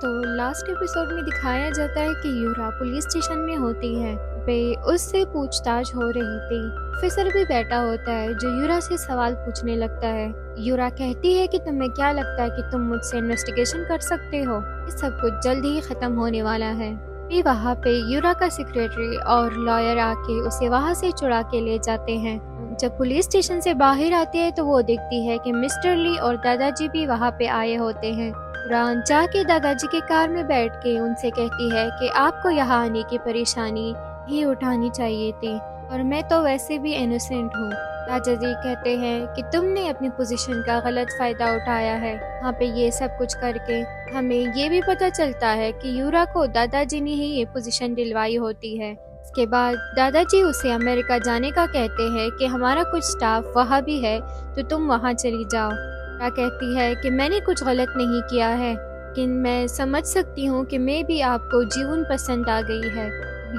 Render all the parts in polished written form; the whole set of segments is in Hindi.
तो लास्ट एपिसोड में दिखाया जाता है कि यूरा पुलिस स्टेशन में होती है। वे उससे पूछताछ हो रही थी। ऑफिसर भी बैठा होता है जो यूरा से सवाल पूछने लगता है। यूरा कहती है कि तुम्हें क्या लगता है कि तुम मुझसे इन्वेस्टिगेशन कर सकते हो? ये सब कुछ जल्द ही खत्म होने वाला है। भी वहाँ पे यूरा का सेक्रेटरी और लॉयर आके उसे वहाँ से चुरा के ले जाते हैं। जब पुलिस स्टेशन से बाहर आते हैं तो वो देखती है कि मिस्टर ली और दादाजी भी वहाँ पे आए होते हैं। रान जाके दादाजी के कार में बैठ के उनसे कहती है कि आपको यहाँ आने की परेशानी ही उठानी चाहिए थी और मैं तो वैसे भी इनोसेंट हूँ। दादाजी कहते हैं कि तुमने अपनी पोजीशन का गलत फायदा उठाया है। वहाँ पे ये सब कुछ करके हमें ये भी पता चलता है कि यूरा को दादाजी ने ही ये पोजीशन दिलवाई होती है। इसके बाद दादाजी उसे अमेरिका जाने का कहते हैं कि हमारा कुछ स्टाफ वहाँ भी है तो तुम वहाँ चली जाओ। यूरा कहती है कि मैंने कुछ गलत नहीं किया है, लेकिन मैं समझ सकती हूँ कि मैं भी आपको जीवन पसंद आ गई है।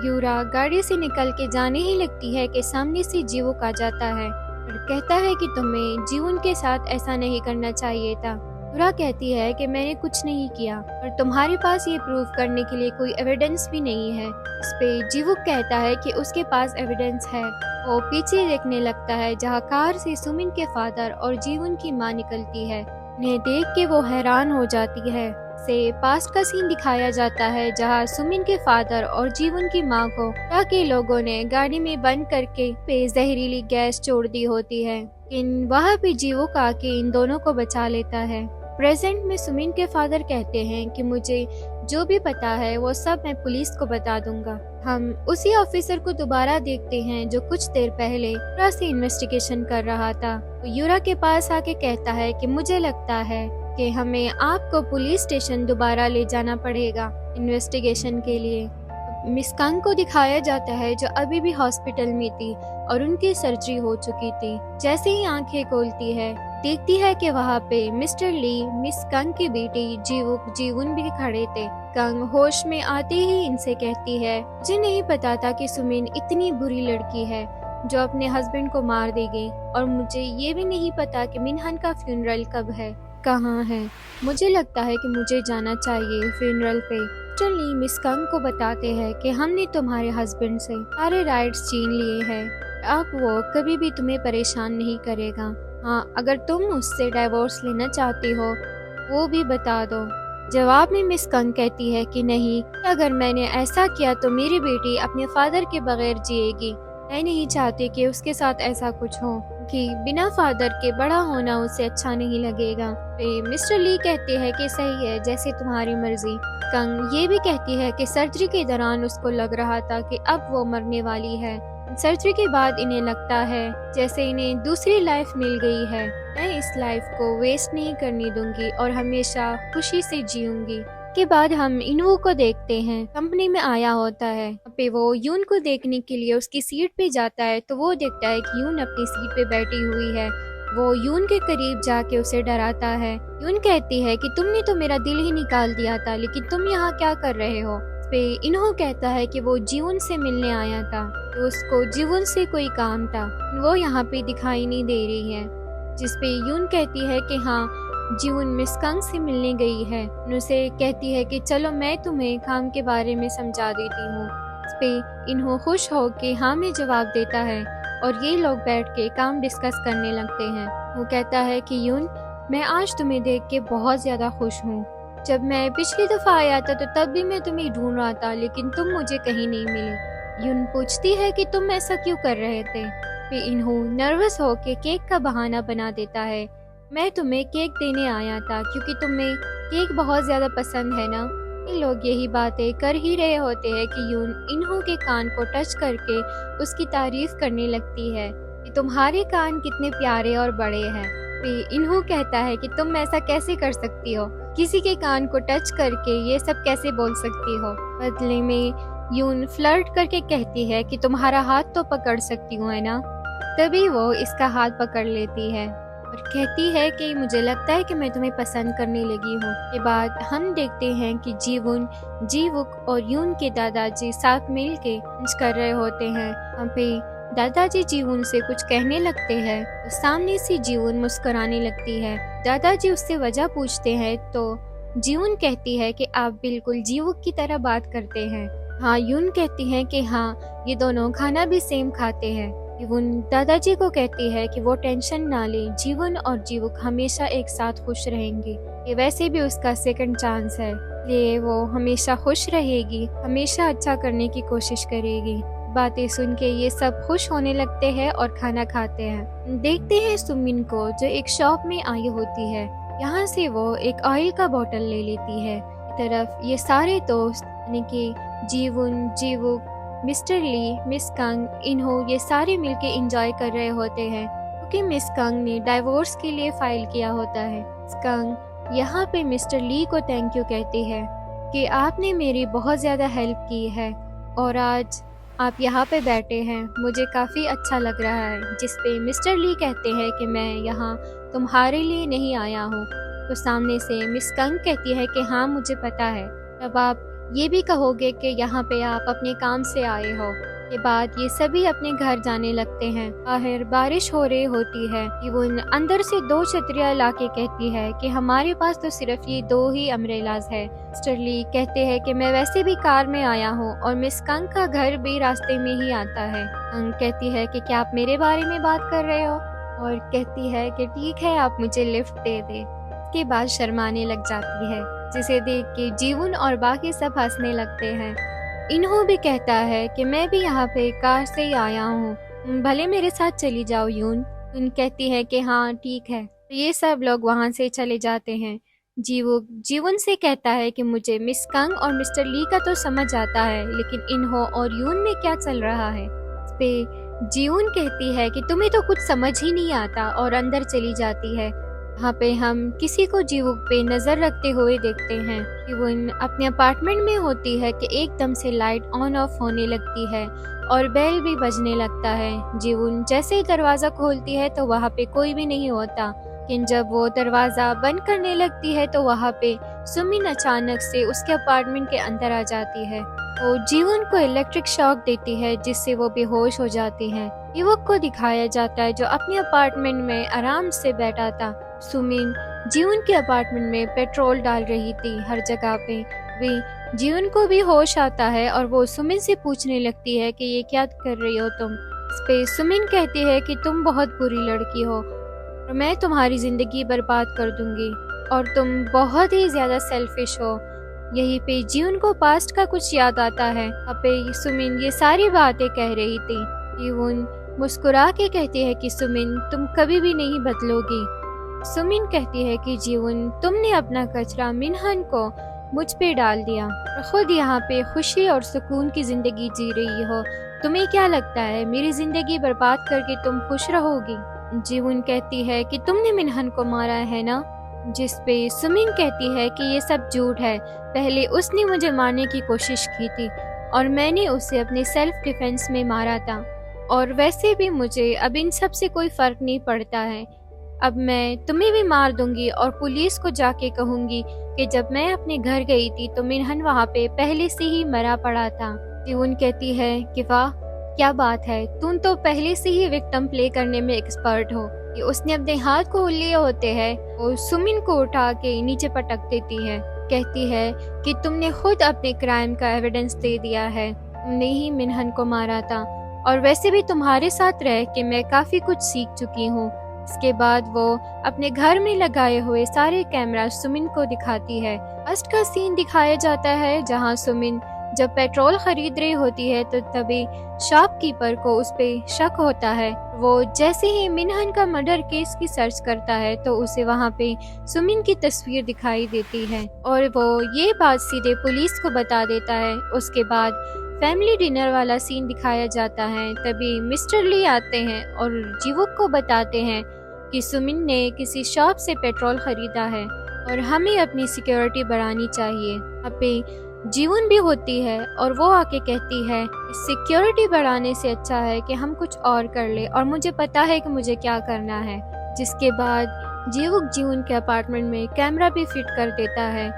यूरा गाड़ी से निकल के जाने ही लगती है कि सामने से जीवुक आ जाता है और कहता है कि तुम्हें जीवन के साथ ऐसा नहीं करना चाहिए था। यूरा कहती है कि मैंने कुछ नहीं किया और तुम्हारे पास ये प्रूव करने के लिए कोई एविडेंस भी नहीं है। इस पे जीवुक कहता है कि उसके पास एविडेंस है। वो पीछे देखने लगता है जहाँ कार से सुमिन के फादर और जीवन की माँ निकलती है। उन्हें देख के वो हैरान हो जाती है। से पास्ट का सीन दिखाया जाता है जहाँ सुमिन के फादर और जीवन की माँ को के लोगों ने गाड़ी में बंद करके पे जहरीली गैस छोड़ दी होती है। लेकिन वहाँ पे जीवुक आके इन दोनों को बचा लेता है। प्रेजेंट में सुमिन के फादर कहते हैं कि मुझे जो भी पता है वो सब मैं पुलिस को बता दूंगा। हम उसी ऑफिसर को दोबारा देखते हैं जो कुछ देर पहले यूरा से इन्वेस्टिगेशन कर रहा था। वो यूरा के पास आके कहता है कि मुझे लगता है कि हमें आपको पुलिस स्टेशन दोबारा ले जाना पड़ेगा इन्वेस्टिगेशन के लिए। मिस कंग को दिखाया जाता है जो अभी भी हॉस्पिटल में थी और उनकी सर्जरी हो चुकी थी। जैसे ही आंखें खोलती है देखती है कि वहाँ पे मिस्टर ली, मिस कंग की बेटी जीवन भी खड़े थे। कंग होश में आते ही इनसे कहती है मुझे नहीं पता था कि सुमिन इतनी बुरी लड़की है जो अपने हस्बैंड को मार देगी और मुझे ये भी नहीं पता कि मिनहन का फ्यूनरल कब है, कहाँ है। मुझे लगता है कि मुझे जाना चाहिए फ्यूनरल पे। मिस्टर ली मिस कंग को बताते हैं कि हमने तुम्हारे हस्बैंड से सारे राइट्स छीन लिए हैं, अब वो कभी भी तुम्हें परेशान नहीं करेगा। हाँ, अगर तुम उससे डाइवोर्स लेना चाहती हो वो भी बता दो। जवाब में मिस कंग कहती है कि नहीं, अगर मैंने ऐसा किया तो मेरी बेटी अपने फादर के बगैर जिएगी। मैं नहीं चाहती कि उसके साथ ऐसा कुछ हो कि बिना फादर के बड़ा होना उसे अच्छा नहीं लगेगा। मिस्टर ली कहते हैं कि सही है, जैसे तुम्हारी मर्जी। कंग ये भी कहती है कि सर्जरी के दौरान उसको लग रहा था कि अब वो मरने वाली है। सर्जरी के बाद इन्हें लगता है जैसे इन्हें दूसरी लाइफ मिल गई है। मैं इस लाइफ को वेस्ट नहीं करने दूंगी और हमेशा खुशी से जीऊंगी। के बाद हम इनवू को देखते हैं, कंपनी में आया होता है। पे वो यून को देखने के लिए उसकी सीट पे जाता है तो वो देखता है कि यून अपनी सीट पे बैठी हुई है। वो यून के करीब जाके उसे डराता है। यून कहती है कि तुमने तो मेरा दिल ही निकाल दिया था, लेकिन तुम यहाँ क्या कर रहे हो? पे इन्हों कहता है कि वो जीवन से मिलने आया था, तो उसको जीवन से कोई काम था, वो यहाँ पे दिखाई नहीं दे रही है। जिसपे यून कहती है कि हाँ, जीवन मिस कंग से मिलने गई है। उनसे कहती है कि चलो मैं तुम्हें काम के बारे में समझा देती हूँ। इस पे इन्हों खुश हो के हाँ में जवाब देता है और ये लोग बैठ के काम डिस्कस करने लगते हैं। वो कहता है कि यून, मैं आज तुम्हें देख के बहुत ज्यादा खुश हूँ। जब मैं पिछली दफा आया था तो तब भी मैं तुम्हें ढूंढ रहा था, लेकिन तुम मुझे कहीं नहीं मिले। यून पूछती है कि तुम ऐसा क्यों कर रहे थे? फिर इन्हों नर्वस होके केक का बहाना बना देता है। मैं तुम्हें केक देने आया था क्योंकि तुम्हें केक बहुत ज्यादा पसंद है ना। ये लोग यही बातें कर ही रहे होते हैं कि यून इन्हों के कान को टच करके उसकी तारीफ करने लगती है कि तुम्हारे कान कितने प्यारे और बड़े हैं। फिर इन्हों कहता है कि तुम ऐसा कैसे कर सकती हो, किसी के कान को टच करके ये सब कैसे बोल सकती हो? बदले में यून फ्लर्ट करके कहती है कि तुम्हारा हाथ तो पकड़ सकती हूँ, है ना? तभी वो इसका हाथ पकड़ लेती है और कहती है कि मुझे लगता है कि मैं तुम्हें पसंद करने लगी हूँ। के बाद हम देखते हैं कि जीवुक और यून के दादाजी साथ मिल के लंच कर रहे होते हैं। हम पे दादाजी जीवन से कुछ कहने लगते हैं तो सामने से जीवन मुस्कुराने लगती है। दादाजी उससे वजह पूछते हैं तो जीवन कहती है कि आप बिल्कुल जीवुक की तरह बात करते हैं। हाँ, यून कहती है कि हाँ, ये दोनों खाना भी सेम खाते हैं। यून दादाजी को कहती है कि वो टेंशन ना ले, जीवन और जीवुक हमेशा एक साथ खुश रहेंगे। ये वैसे भी उसका सेकंड चांस है, इसलिए वो हमेशा खुश रहेगी, हमेशा अच्छा करने की कोशिश करेगी। बातें सुन के ये सब खुश होने लगते हैं और खाना खाते हैं। देखते हैं सुमिन को, जो एक शॉप में आई होती है। यहाँ से वो एक ऑयल का बोतल ले लेती है। तरफ ये सारे दोस्त यानी कि जीवन, जीवुक, मिस्टर ली, मिस कंग, इन्हों ये सारे मिलके एंजॉय कर रहे होते हैं, क्योंकि मिस कंग ने डाइवोर्स के लिए फाइल किया होता है। मिस कंग यहाँ पे मिस्टर ली को थैंक यू कहती है कि आपने मेरी बहुत ज़्यादा हेल्प की है और आज आप यहाँ पे बैठे हैं, मुझे काफ़ी अच्छा लग रहा है। जिस पे मिस्टर ली कहते हैं कि मैं यहाँ तुम्हारे लिए नहीं आया हूँ। तो सामने से मिस कंग कहती है कि हाँ, मुझे पता है। तब आप ये भी कहोगे कि यहाँ पे आप अपने काम से आए हो। के बाद ये सभी अपने घर जाने लगते हैं। बाहर बारिश हो रही होती है। इवन अंदर से 2 छतरियाँ लाके कहती है कि हमारे पास तो सिर्फ ये 2 ही अम्ब्रेलाज है। मिस्टर ली कहते हैं कि मैं वैसे भी कार में आया हूँ और मिस कंग का घर भी रास्ते में ही आता है। कंग कहती है कि क्या आप मेरे बारे में बात कर रहे हो, और कहती है कि ठीक है, आप मुझे लिफ्ट दे दे। के बाद शर्माने लग जाती है, जिसे देख के जीवन और बाकी सब हंसने लगते हैं। इन्हों भी कहता है कि मैं भी यहाँ पे कार से ही आया हूँ, भले मेरे साथ चली जाओ यून। यून कहती है कि हाँ ठीक है। तो ये सब लोग वहाँ से चले जाते हैं। जीवन से कहता है कि मुझे मिस कंग और मिस्टर ली का तो समझ आता है, लेकिन इन्हों और यून में क्या चल रहा है। इस पे जीवन कहती है कि तुम्हें तो कुछ समझ ही नहीं आता, और अंदर चली जाती है। यहाँ पे हम किसी को जीवुक पे नजर रखते हुए देखते हैं। जीवन अपने अपार्टमेंट में होती है कि एकदम से लाइट ऑन ऑफ होने लगती है और बेल भी बजने लगता है। जीवन जैसे ही दरवाजा खोलती है तो वहाँ पे कोई भी नहीं होता, लेकिन जब वो दरवाजा बंद करने लगती है तो वहाँ पे सुमिन अचानक से उसके अपार्टमेंट के अंदर आ जाती है। वो जीवन को इलेक्ट्रिक शॉक देती है, जिससे वो बेहोश हो जाती है। युवक को दिखाया जाता है जो अपने अपार्टमेंट में आराम से बैठा था। सुमिन जीवन के अपार्टमेंट में पेट्रोल डाल रही थी हर जगह पे। वे जीवन को भी होश आता है और वो सुमिन से पूछने लगती है कि ये क्या कर रही हो तुम। इस पे सुमिन कहती है कि तुम बहुत बुरी लड़की हो और मैं तुम्हारी जिंदगी बर्बाद कर दूंगी, और तुम बहुत ही ज्यादा सेल्फिश हो। यहीं पे जीवन को पास्ट का कुछ याद आता है। अब पे सुमिन ये सारी बातें कह रही थी। जीवन मुस्कुरा के कहती है कि सुमिन तुम कभी भी नहीं बदलोगी। सुमिन कहती है कि जीवन तुमने अपना कचरा मिनहन को मुझ पे डाल दिया और खुद यहाँ पे खुशी और सुकून की जिंदगी जी रही हो। तुम्हें क्या लगता है मेरी जिंदगी बर्बाद करके तुम खुश रहोगी? जीवन कहती है कि तुमने मिनहन को मारा है ना, जिस पे सुमिन कहती है कि ये सब झूठ है। पहले उसने मुझे मारने की कोशिश की थी और मैंने उसे अपने सेल्फ डिफेंस में मारा था, और वैसे भी मुझे अब इन सब से कोई फर्क नहीं पड़ता है। अब मैं तुम्हें भी मार दूंगी और पुलिस को जाके कहूंगी कि जब मैं अपने घर गई थी तो मिनहन वहाँ पे पहले से ही मरा पड़ा था। जीवन कहती है कि वाह क्या बात है, तुम तो पहले से ही विक्टिम प्ले करने में एक्सपर्ट हो। कि उसने अपने हाथ को लिए होते हैं और सुमिन को उठा के नीचे पटक देती है। कहती है कि तुमने खुद अपने क्राइम का एविडेंस दे दिया है, तुमने ही मिनहन को मारा था, और वैसे भी तुम्हारे साथ रह के मैं काफी कुछ सीख चुकी हूँ। इसके बाद वो अपने घर में लगाए हुए सारे कैमरा सुमिन को दिखाती है। फर्स्ट का सीन दिखाया जाता है जहाँ सुमिन जब पेट्रोल खरीद रही होती है तो तभी शॉपकीपर को उस पे शक होता है। वो जैसे ही मिनहन का मर्डर केस की सर्च करता है तो उसे वहाँ पे सुमिन की तस्वीर दिखाई देती है और वो ये बात सीधे पुलिस को बता देता है। उसके बाद फैमिली डिनर वाला सीन दिखाया जाता है। तभी मिस्टर ली आते हैं और जीवुक को बताते हैं कि सुमिन ने किसी शॉप से पेट्रोल खरीदा है और हमें अपनी सिक्योरिटी बढ़ानी चाहिए। यहाँ पे जीवन भी होती है और वो आके कहती है सिक्योरिटी बढ़ाने से अच्छा है कि हम कुछ और कर ले, और मुझे पता है कि मुझे क्या करना है। जिसके बाद जीवुक जीवन के अपार्टमेंट में कैमरा भी फिट कर देता है।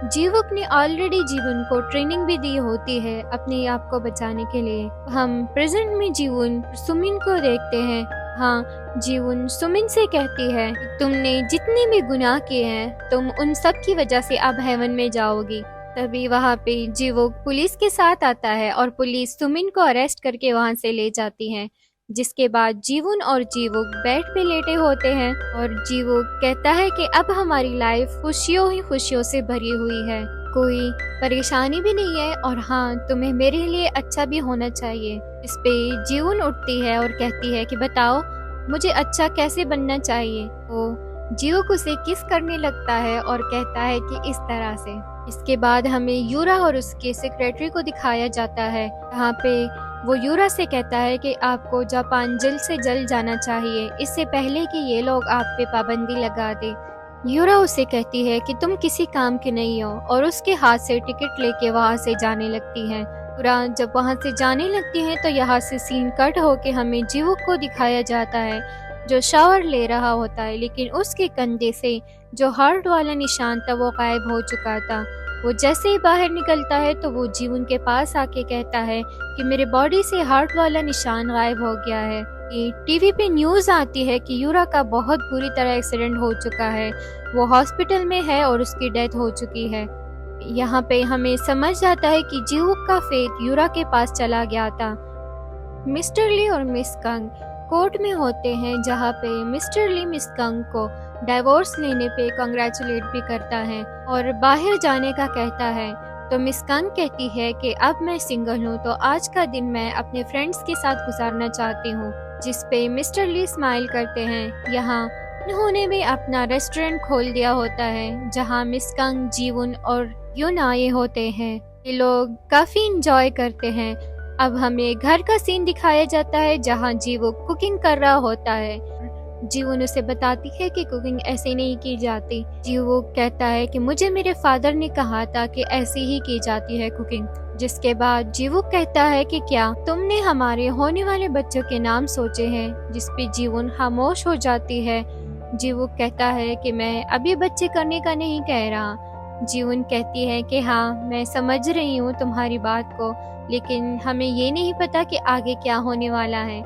जीवुक ने ऑलरेडी जीवन को ट्रेनिंग भी दी होती है अपने आप को बचाने के लिए। हम प्रेजेंट में जीवन सुमिन को देखते हैं हाँ, जीवन सुमिन से कहती है, तुमने जितने भी गुनाह किए हैं तुम उन सब की वजह से अब हेवन में जाओगी। तभी वहाँ पे जीवुक पुलिस के साथ आता है और पुलिस सुमिन को अरेस्ट करके वहाँ से ले जाती है। जिसके बाद जीवन और जीवुक बेड पे लेटे होते हैं और जीवुक कहता है कि अब हमारी लाइफ खुशियों ही खुशियों से भरी हुई है, कोई परेशानी भी नहीं है और हाँ, तुम्हें मेरे लिए अच्छा भी होना चाहिए। इस पे जीवन उठती है और कहती है कि बताओ मुझे अच्छा कैसे बनना चाहिए। वो जीवुक उसे किस करने लगता है और कहता है कि इस तरह से। इसके बाद हमें यूरा और उसके सेक्रेटरी को दिखाया जाता है, जहाँ पे वो यूरा से कहता है कि आपको जापान जल्द से जल्द जाना चाहिए, इससे पहले कि ये लोग आप पे पाबंदी लगा दे। यूरा उसे कहती है कि तुम किसी काम के नहीं हो और उसके हाथ से टिकट लेके वहाँ से जाने लगती है। यूरा जब वहाँ से जाने लगती है तो यहाँ से सीन कट होके हमें जीवुक को दिखाया जाता है, जो शावर ले रहा होता है, लेकिन उसके कंधे से जो हार्ट वाला निशान था वो गायब हो चुका था। वो जैसे ही बाहर निकलता है तो वो जीवन के पास आके कहता है कि मेरे बॉडी से हार्ट वाला निशान गायब हो गया है। टीवी पे न्यूज आती है कि यूरा का बहुत बुरी तरह एक्सीडेंट हो चुका है, वो हॉस्पिटल में है और उसकी डेथ हो चुकी है। यहाँ पे हमें समझ आता है कि जीवुक का फेथ यूरा के पास चला गया था। मिस्टर ली और मिस कंग कोर्ट में होते हैं, जहाँ पे मिस्टर ली मिस कंग को डाइवोर्स लेने पे कांग्रेचुलेट भी करता है और बाहर जाने का कहता है। तो मिस कंग कहती है कि अब मैं सिंगल हूँ तो आज का दिन मैं अपने फ्रेंड्स के साथ गुजारना चाहती हूँ, जिस पे मिस्टर ली स्माइल करते हैं। यहाँ उन्होंने भी अपना रेस्टोरेंट खोल दिया होता है, जहाँ मिस कंग, जीवन और यून आए होते हैं। ये लोग काफी इंजॉय करते हैं। अब हमें घर का सीन दिखाया जाता है, जहाँ जीवुक कुकिंग कर रहा होता है। जीवन उसे बताती है कि कुकिंग ऐसे नहीं की जाती। जीवुक कहता है कि मुझे मेरे फादर ने कहा था कि ऐसे ही की जाती है कुकिंग। जिसके बाद जीवुक कहता है कि क्या तुमने हमारे होने वाले बच्चों के नाम सोचे हैं, जिस पे जीवन खामोश हो जाती है। जीवुक कहता है कि मैं अभी बच्चे करने का नहीं कह रहा। जीवन कहती है कि हाँ, मैं समझ रही हूँ तुम्हारी बात को, लेकिन हमें ये नहीं पता कि आगे क्या होने वाला है।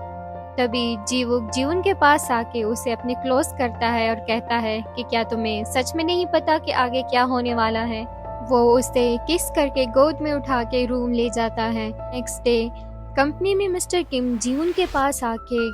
तभी जीवुक जीवन के पास आके उसे अपने क्लोज करता है और कहता है कि क्या तुम्हें सच में नहीं पता कि आगे क्या होने वाला है। वो उसे किस करके गोद में उठा के रूम ले जाता है। नेक्स्ट डे कंपनी में मिस्टर किम जीवन के पास आके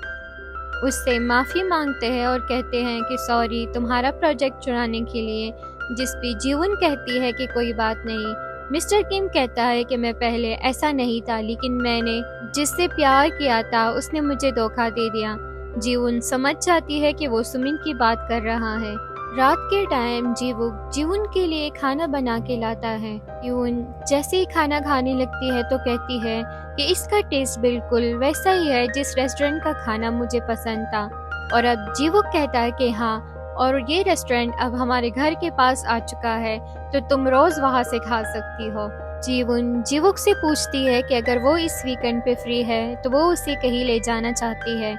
उससे माफी मांगते हैं और कहते हैं कि सॉरी तुम्हारा प्रोजेक्ट चुराने के लिए, जिस पे जीवन कहती है कि कोई बात नहीं। मिस्टर किम कहता है कि मैं पहले ऐसा नहीं था, लेकिन मैंने जिससे प्यार किया था उसने मुझे धोखा दे दिया। जीवन समझ जाती है कि वो सुमिन की बात कर रहा है। रात के टाइम जीवुक जीवन के लिए खाना बना के लाता है। यून जैसे ही खाना खाने लगती है तो कहती है कि इसका टेस्ट बिल्कुल वैसा ही है जिस रेस्टोरेंट का खाना मुझे पसंद था। और अब जीवुक कहता है कि हाँ, और ये रेस्टोरेंट अब हमारे घर के पास आ चुका है, तो तुम रोज वहाँ से खा सकती हो। जीवन जीवुक से पूछती है कि अगर वो इस वीकेंड पे फ्री है तो वो उसे कहीं ले जाना चाहती है,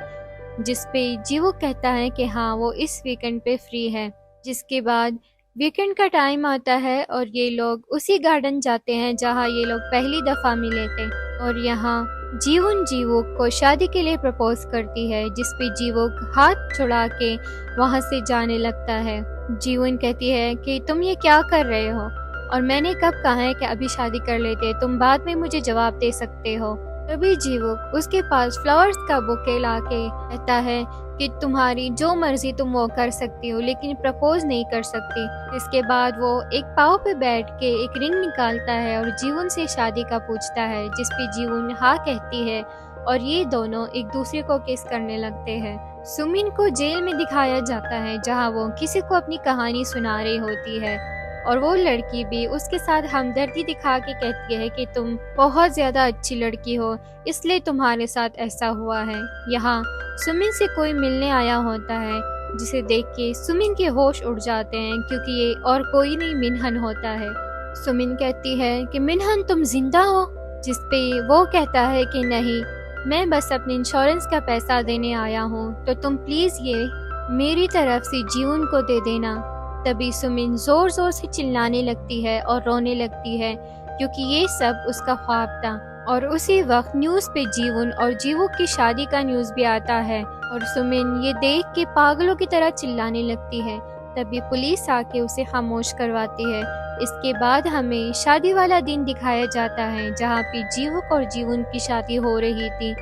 जिस पे जीवुक कहता है कि हाँ, वो इस वीकेंड पे फ्री है। जिसके बाद वीकेंड का टाइम आता है और ये लोग उसी गार्डन जाते हैं जहाँ ये लोग पहली दफा मिले थे। और यहाँ जीवन जीवुक को शादी के लिए प्रपोज करती है, जिस पे जीवुक हाथ छुड़ा के वहाँ से जाने लगता है। जीवन कहती है कि तुम ये क्या कर रहे हो, और मैंने कब कहा है कि अभी शादी कर लेते, तुम बाद में मुझे जवाब दे सकते हो। तभी जीवुक उसके पास फ्लावर्स का बुके लाके कहता है कि तुम्हारी जो मर्जी तुम वो कर सकती हो, लेकिन प्रपोज नहीं कर सकती। इसके बाद वो एक पाँव पे बैठ के एक रिंग निकालता है और जीवन से शादी का पूछता है, जिस पे जीवन हाँ कहती है और ये दोनों एक दूसरे को किस करने लगते हैं। सुमिन को जेल में दिखाया जाता है, जहाँ वो किसी को अपनी कहानी सुना रही होती है और वो लड़की भी उसके साथ हमदर्दी दिखा के कहती है कि तुम बहुत ज्यादा अच्छी लड़की हो, इसलिए तुम्हारे साथ ऐसा हुआ है। यहाँ सुमिन से कोई मिलने आया होता है, जिसे देख के सुमिन के होश उड़ जाते हैं, क्योंकि ये और कोई नहीं मिनहन होता है। सुमिन कहती है कि मिनहन तुम जिंदा हो, जिस पे वो कहता है कि नहीं, मैं बस अपने इंश्योरेंस का पैसा देने आया हूँ, तो तुम प्लीज ये मेरी तरफ से जीवन को दे देना। तभी सुमिन जोर जोर से चिल्लाने लगती है और रोने लगती है, क्योंकि ये सब उसका ख्वाब था। और उसी वक्त न्यूज पे जीवन और जीवुक की शादी का न्यूज भी आता है। और सुमिन ये देख के पागलों की तरह चिल्लाने लगती है। तभी पुलिस आके उसे खामोश करवाती है। इसके बाद हमें शादी वाला दिन दिखाया जाता है जहाँ पे जीवुक और जीवन की शादी हो रही थी।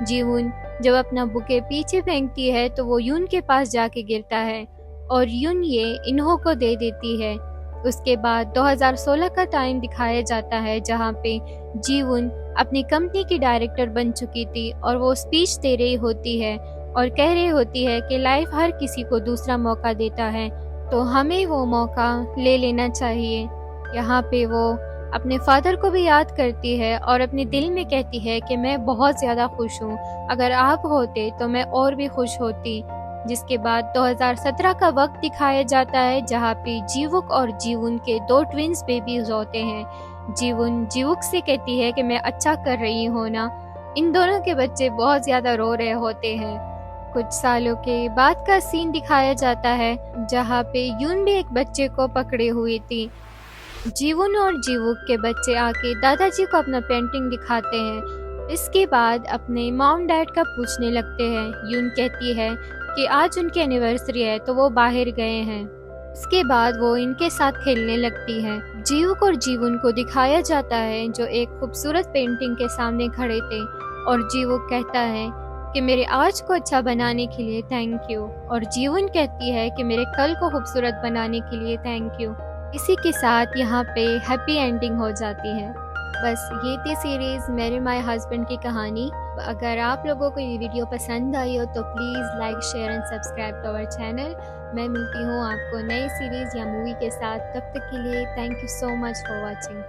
जीवन जब अपना बुके पीछे फेंकती है तो वो यून के पास जाके गिरता है और यून ये इन्हों को दे देती है। उसके बाद 2016 का टाइम दिखाया जाता है जहाँ पे जीवन अपनी कंपनी की डायरेक्टर बन चुकी थी और वो स्पीच दे रही होती है और कह रही होती है कि लाइफ हर किसी को दूसरा मौका देता है, तो हमें वो मौका ले लेना चाहिए। यहाँ पे वो अपने फादर को भी याद करती है और अपने दिल में कहती है कि मैं बहुत ज़्यादा खुश हूँ, अगर आप होते तो मैं और भी खुश होती। जिसके बाद 2017 का वक्त दिखाया जाता है जहाँ पे जीवुक और जीवन के 2 ट्विंस बेबीज होते हैं। जीवन जीवुक से कहती है कि मैं अच्छा कर रही हूँ ना। इन दोनों के बच्चे बहुत ज़्यादा रो रहे होते हैं। कुछ सालों के बाद का सीन दिखाया जाता है जहाँ पे यून भी एक बच्चे को पकड़े हुई थी। जीवन और जीवुक के बच्चे आके दादाजी को अपना पेंटिंग दिखाते हैं। इसके बाद अपने मॉम डैड का पूछने लगते हैं। यून कहती है कि आज उनकी एनिवर्सरी है तो वो बाहर गए हैं। इसके बाद वो इनके साथ खेलने लगती है। जीवुक और जीवन को दिखाया जाता है जो एक खूबसूरत पेंटिंग के सामने खड़े थे और जीवुक कहता है कि मेरे आज को अच्छा बनाने के लिए थैंक यू, और जीवन कहती है कि मेरे कल को खूबसूरत बनाने के लिए थैंक यू। इसी के साथ यहाँ पे हैप्पी एंडिंग हो जाती है। बस ये थी सीरीज़ मेरे माय हस्बैंड की कहानी। अगर आप लोगों को ये वीडियो पसंद आई हो तो please like share and subscribe to our channel. मैं मिलती हूँ आपको नई सीरीज़ या मूवी के साथ। तब तक के लिए thank you so much for watching.